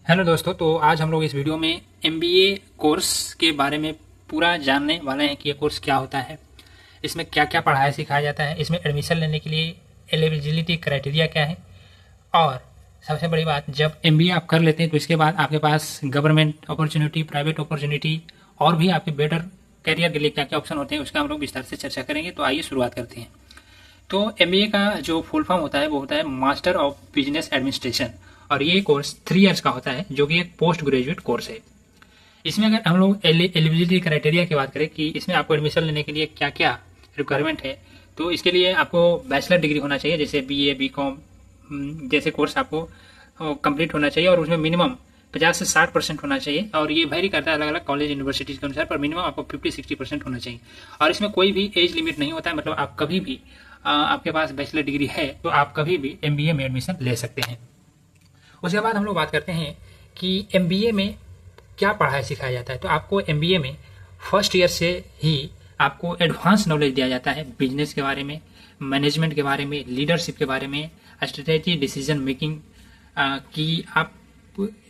Hello दोस्तों, तो आज हम लोग इस वीडियो में एमबीए कोर्स के बारे में पूरा जानने वाले हैं कि ये कोर्स क्या होता है, इसमें क्या क्या पढ़ाया सिखाया जाता है, इसमें एडमिशन लेने के लिए एलिजिबिलिटी क्राइटेरिया क्या है और सबसे बड़ी बात, जब एमबीए आप कर लेते हैं तो इसके बाद आपके पास गवर्नमेंट अपॉर्चुनिटी, प्राइवेट अपॉर्चुनिटी और भी आपके बेटर करियर के लिए क्या क्या ऑप्शन होते हैं उसका हम लोग विस्तार से चर्चा करेंगे। तो आइए शुरुआत करते हैं। तो एमबीए का जो फुल फॉर्म होता है वो होता है मास्टर ऑफ बिजनेस एडमिनिस्ट्रेशन और ये कोर्स 3 इयर्स का होता है जो कि एक पोस्ट ग्रेजुएट कोर्स है। इसमें अगर हम लोग एलिजिबिलिटी क्राइटेरिया की बात करें कि इसमें आपको एडमिशन लेने के लिए क्या क्या रिक्वायरमेंट है, तो इसके लिए आपको बैचलर डिग्री होना चाहिए, जैसे बीए, बीकॉम जैसे कोर्स आपको कंप्लीट होना चाहिए और उसमें मिनिमम 50 से 60% होना चाहिए और ये वेरी करता है अलग अलग कॉलेज यूनिवर्सिटीज के अनुसार, पर मिनिमम आपको 50-60% होना चाहिए। और इसमें कोई भी एज लिमिट नहीं होता है, मतलब आप कभी भी आपके पास बैचलर डिग्री है तो आप कभी भी एमबीए में एडमिशन ले सकते हैं। उसके बाद हम लोग बात करते हैं कि एमबीए में क्या पढ़ाया सिखाया जाता है। तो आपको एमबीए में फर्स्ट ईयर से ही आपको एडवांस नॉलेज दिया जाता है बिजनेस के बारे में, मैनेजमेंट के बारे में, लीडरशिप के बारे में, स्ट्रेटेजी, डिसीजन मेकिंग की आप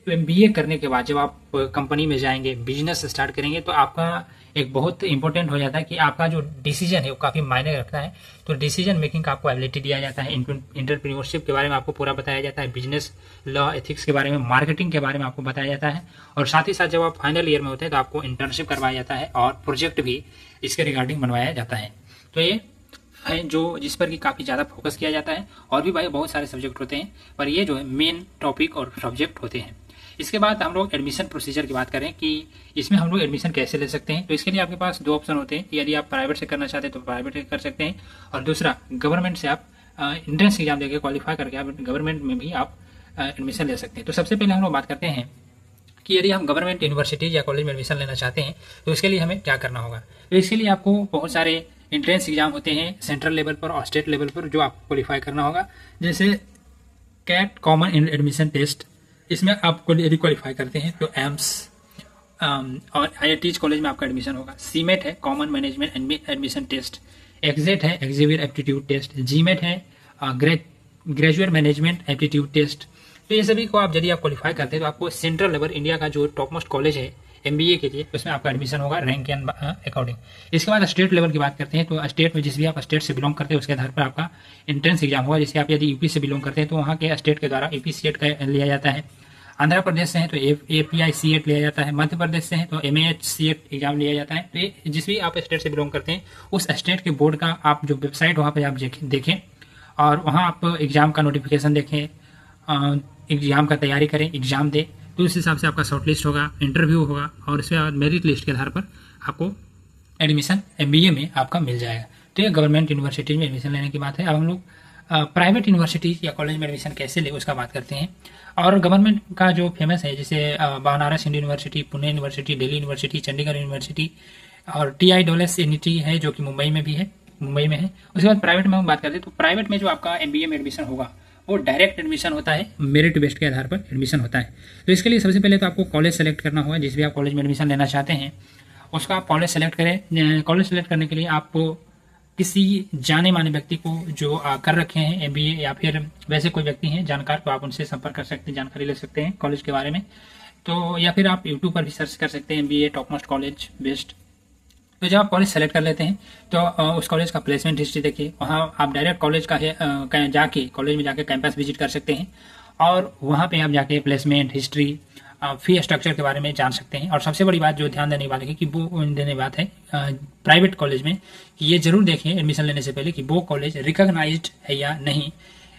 एमबीए करने के बाद जब आप कंपनी में जाएंगे, बिजनेस स्टार्ट करेंगे तो आपका एक बहुत इंपॉर्टेंट हो जाता है कि आपका जो डिसीजन है वो काफ़ी मायने रखता है। तो डिसीजन मेकिंग का आपको एबिलिटी दिया जाता है, इंटरप्रेन्योरशिप के बारे में आपको पूरा बताया जाता है, बिजनेस लॉ, एथिक्स के बारे में, मार्केटिंग के बारे में आपको बताया जाता है और साथ ही साथ जब आप फाइनल ईयर में होते हैं तो आपको इंटर्नशिप करवाया जाता है और प्रोजेक्ट भी इसके रिगार्डिंग बनवाया जाता है। तो ये है जो जिस पर कि काफ़ी ज़्यादा फोकस किया जाता है और भी भाई बहुत सारे सब्जेक्ट होते हैं, पर ये जो है मेन टॉपिक और सब्जेक्ट होते हैं। इसके बाद हम लोग एडमिशन प्रोसीजर की बात करें कि इसमें हम लोग एडमिशन कैसे ले सकते हैं, तो इसके लिए आपके पास 2 ऑप्शन होते हैं। यदि आप प्राइवेट से करना चाहते हैं तो प्राइवेट से कर सकते हैं और दूसरा गवर्नमेंट से आप एंट्रेंस एग्जाम देकर क्वालिफाई करके आप गवर्नमेंट में भी आप एडमिशन ले सकते हैं। तो सबसे पहले हम लोग बात करते हैं कि यदि हम गवर्नमेंट यूनिवर्सिटी या कॉलेज में एडमिशन लेना चाहते हैं तो इसके लिए हमें क्या करना होगा। तो इसके लिए आपको बहुत सारे एंट्रेंस एग्जाम होते हैं सेंट्रल लेवल पर और स्टेट लेवल पर जो आपको क्वालिफाई करना होगा, जैसे कैट कॉमन एडमिशन टेस्ट, इसमें आप यदि क्वालिफाई करते हैं तो एम्स और आईआईटीज कॉलेज में आपका एडमिशन होगा। सीमेट है common management admission test, XAT है एग्जीक्यूटिव एप्टीट्यूड टेस्ट, जीमेट है ग्रेजुएट मैनेजमेंट एप्टीट्यूड टेस्ट। तो ये सभी को आप यदि आप क्वालिफाई करते हैं तो आपको सेंट्रल लेवल इंडिया का जो टॉप मोस्ट कॉलेज है एमबीए के लिए उसमें आपका एडमिशन होगा रैंक के अकॉर्डिंग। इसके बाद स्टेट लेवल की बात करते हैं तो स्टेट में जिस भी आप स्टेट से बिलोंग करते हैं उसके आधार पर आपका एंट्रेंस एग्जाम होगा। जैसे आप यदि यूपी से बिलोंग करते हैं तो वहाँ के स्टेट के द्वारा यूपी सीएट का लिया जाता है, आंध्र प्रदेश से है तो एपीआई सीएट लिया जाता है, मध्य प्रदेश से है तो एमएएच सीएट एग्जाम लिया जाता है। तो ये जिस भी आप स्टेट से बिलोंग करते हैं उस स्टेट के बोर्ड का आप जो वेबसाइट वहाँ पर आप देखें और वहाँ आप एग्जाम का नोटिफिकेशन देखें, एग्जाम का तैयारी करें, एग्जाम दें, तो उस हिसाब से आपका शॉर्ट लिस्ट होगा, इंटरव्यू होगा और उसके बाद मेरिट लिस्ट के आधार पर आपको एडमिशन एमबीए में आपका मिल जाएगा। तो ये गवर्नमेंट यूनिवर्सिटी में एडमिशन लेने की बात है। अब हम लोग प्राइवेट यूनिवर्सिटी या कॉलेज में एडमिशन कैसे ले उसका बात करते हैं। और गवर्नमेंट का जो फेमस है जैसे Banaras Hindu university, Pune university, Delhi university, Chandigarh university और TISS है जो कि मुंबई में भी है, मुंबई में है। उसके बाद प्राइवेट में हम बात करते हैं तो प्राइवेट में जो आपका एमबीए में एडमिशन होगा वो डायरेक्ट एडमिशन होता है, मेरिट बेस्ड के आधार पर एडमिशन होता है। तो इसके लिए सबसे पहले तो आपको कॉलेज सेलेक्ट करना होगा, जिस भी आप कॉलेज में एडमिशन लेना चाहते हैं उसका आप कॉलेज सेलेक्ट करें। कॉलेज सेलेक्ट करने के लिए आपको किसी जाने माने व्यक्ति को जो कर रखे हैं एमबीए या फिर वैसे कोई व्यक्ति हैं जानकार तो आप उनसे संपर्क कर सकते हैं, जानकारी ले सकते हैं कॉलेज के बारे में। तो या फिर आप यूट्यूब पर भी सर्च कर सकते हैं MBA top most college based. तो जब आप कॉलेज सेलेक्ट कर लेते हैं तो उस कॉलेज का प्लेसमेंट हिस्ट्री देखिए, वहाँ आप डायरेक्ट कॉलेज का जाके कॉलेज में जाके कैंपस विजिट कर सकते हैं और वहाँ पे आप जाके प्लेसमेंट हिस्ट्री, फी स्ट्रक्चर के बारे में जान सकते हैं। और सबसे बड़ी बात जो ध्यान देने वाली है कि वो देने बात है प्राइवेट कॉलेज में कि ये जरूर देखें एडमिशन लेने से पहले कि वो कॉलेज रिकॉग्नाइज्ड है या नहीं।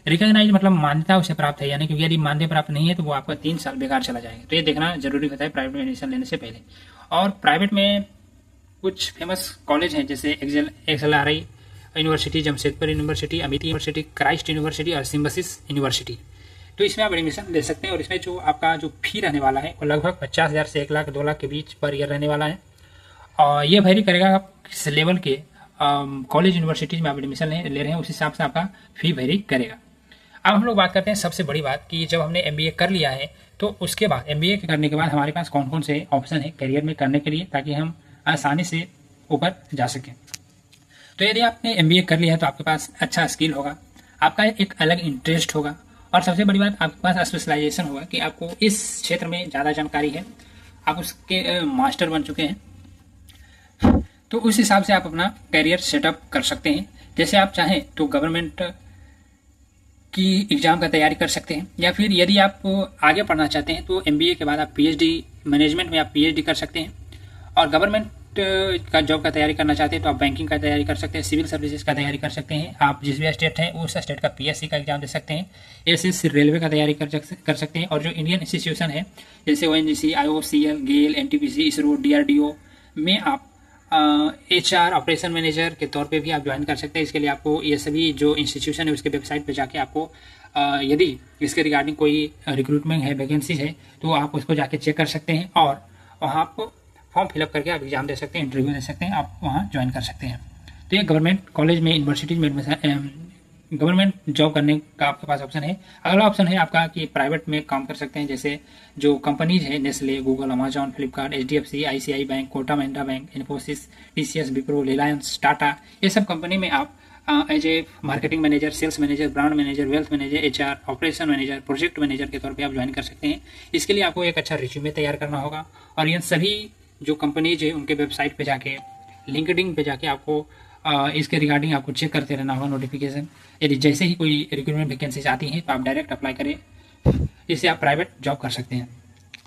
रिकॉग्नाइज मतलब मान्यता उसे प्राप्त है या नहीं, क्योंकि यदि मान्यता प्राप्त नहीं है तो वो आपका 3 साल बेकार चला जाएगा। तो ये देखना जरूरी होता है प्राइवेट में एडमिशन लेने से पहले। और प्राइवेट में कुछ फेमस कॉलेज हैं जैसे XLRI university, Jamshedpur university, Amity university, Christ university और सिम्बसिस यूनिवर्सिटी। तो इसमें आप एडमिशन ले सकते हैं और इसमें जो आपका जो फी रहने वाला है वो लगभग 50,000 से 1 लाख 2 लाख के बीच पर ईयर रहने वाला है और ये वेरी करेगा आप किस लेवल के कॉलेज यूनिवर्सिटीज में आप एडमिशन ले रहे हैं उस हिसाब से आपका फी वेरी करेगा। अब हम लोग बात करते हैं सबसे बड़ी बात कि जब हमने एमबीए कर लिया है तो उसके बाद एमबीए करने के बाद हमारे पास कौन कौन से ऑप्शन है करियर में करने के लिए, ताकि हम आसानी से ऊपर जा सकें। तो यदि आपने एमबीए कर लिया है तो आपके पास अच्छा स्किल होगा, आपका एक अलग इंटरेस्ट होगा और सबसे बड़ी बात, आपके पास स्पेशलाइजेशन होगा कि आपको इस क्षेत्र में ज़्यादा जानकारी है, आप उसके मास्टर बन चुके हैं, तो उस हिसाब से आप अपना करियर सेटअप कर सकते हैं। जैसे आप चाहें तो गवर्नमेंट की एग्ज़ाम का तैयारी कर सकते हैं, या फिर यदि आप आगे पढ़ना चाहते हैं तो एमबीए के बाद आप पीएचडी मैनेजमेंट में आप पीएचडी कर सकते हैं। और गवर्नमेंट का जॉब का तैयारी करना चाहते हैं तो आप बैंकिंग का तैयारी कर सकते हैं, सिविल सर्विसेज का तैयारी कर सकते हैं। आप जिस भी स्टेट हैं उस स्टेट का पीएससी का एग्जाम दे सकते हैं, एसएससी रेलवे का तैयारी कर सकते हैं। और जो इंडियन इंस्टीट्यूशन है जैसे ओएनजीसी, आईओसीएल, गेल, एनटीपीसी, इसरो, डीआरडीओ में आप एचआर ऑपरेशन मैनेजर के तौर पे भी आप ज्वाइन कर सकते हैं। इसके लिए आपको ये सभी जो इंस्टीट्यूशन है उसके वेबसाइट पे जाके आपको यदि इसके रिगार्डिंग कोई रिक्रूटमेंट है, वैकेंसी है, तो आप उसको जाके चेक कर सकते हैं और वहाँ आपको फॉर्म फिलअप करके आप एग्जाम दे सकते हैं, इंटरव्यू दे सकते हैं, आप वहाँ ज्वाइन कर सकते हैं। तो ये गवर्नमेंट कॉलेज में, यूनिवर्सिटीज में एडमिशन, गवर्नमेंट जॉब करने का आपके पास ऑप्शन है। अगला ऑप्शन है आपका कि प्राइवेट में काम कर सकते हैं, जैसे जो कंपनीज है Nestle, Google, Amazon, Flipkart, HDFC, ICI bank, Kotak Mahindra bank, Infosys, TCS, Wipro, Reliance, Tata, ये सब कंपनी में आप as a marketing manager, sales manager, brand manager, wealth manager, HR, operation manager, project manager के तौर पे आप ज्वाइन कर सकते हैं। इसके लिए आपको एक अच्छा रिज्यूमे तैयार करना होगा और इन सभी जो कंपनीज है उनके वेबसाइट पे जाके, लिंक्डइन पे जाके आपको इसके रिगार्डिंग आपको चेक करते रहना होगा नोटिफिकेशन। यदि जैसे ही कोई रिक्रूटमेंट वैकेंसीज आती हैं तो आप डायरेक्ट अप्लाई करें, इससे आप प्राइवेट जॉब कर सकते हैं।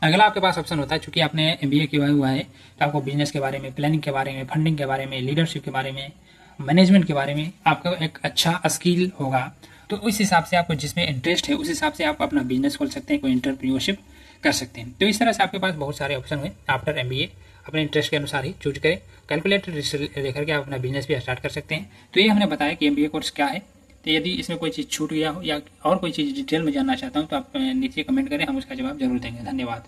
अगला आपके पास ऑप्शन होता है, चूंकि आपने एमबीए किया हुआ है तो आपको बिजनेस के बारे में, प्लानिंग के बारे में, फंडिंग के बारे में, लीडरशिप के बारे में, मैनेजमेंट के बारे में आपका एक अच्छा स्किल होगा। तो उस हिसाब से आपको जिसमें इंटरेस्ट है उस हिसाब से आप अपना बिजनेस खोल सकते हैं, कोई एंटरप्रेन्योरशिप कर सकते हैं। तो इस तरह से आपके पास बहुत सारे ऑप्शन हैं। आफ्टर एमबीए अपने इंटरेस्ट के अनुसार ही चूज करें, कैलकुलेटेड रिस्क लेकर के आप अपना बिजनेस भी स्टार्ट कर सकते हैं। तो ये हमने बताया कि एमबीए कोर्स क्या है। तो यदि इसमें कोई चीज़ छूट गया हो या और कोई चीज़ डिटेल में जानना चाहता हूँ तो आप नीचे कमेंट करें, हम उसका जवाब जरूर देंगे। धन्यवाद।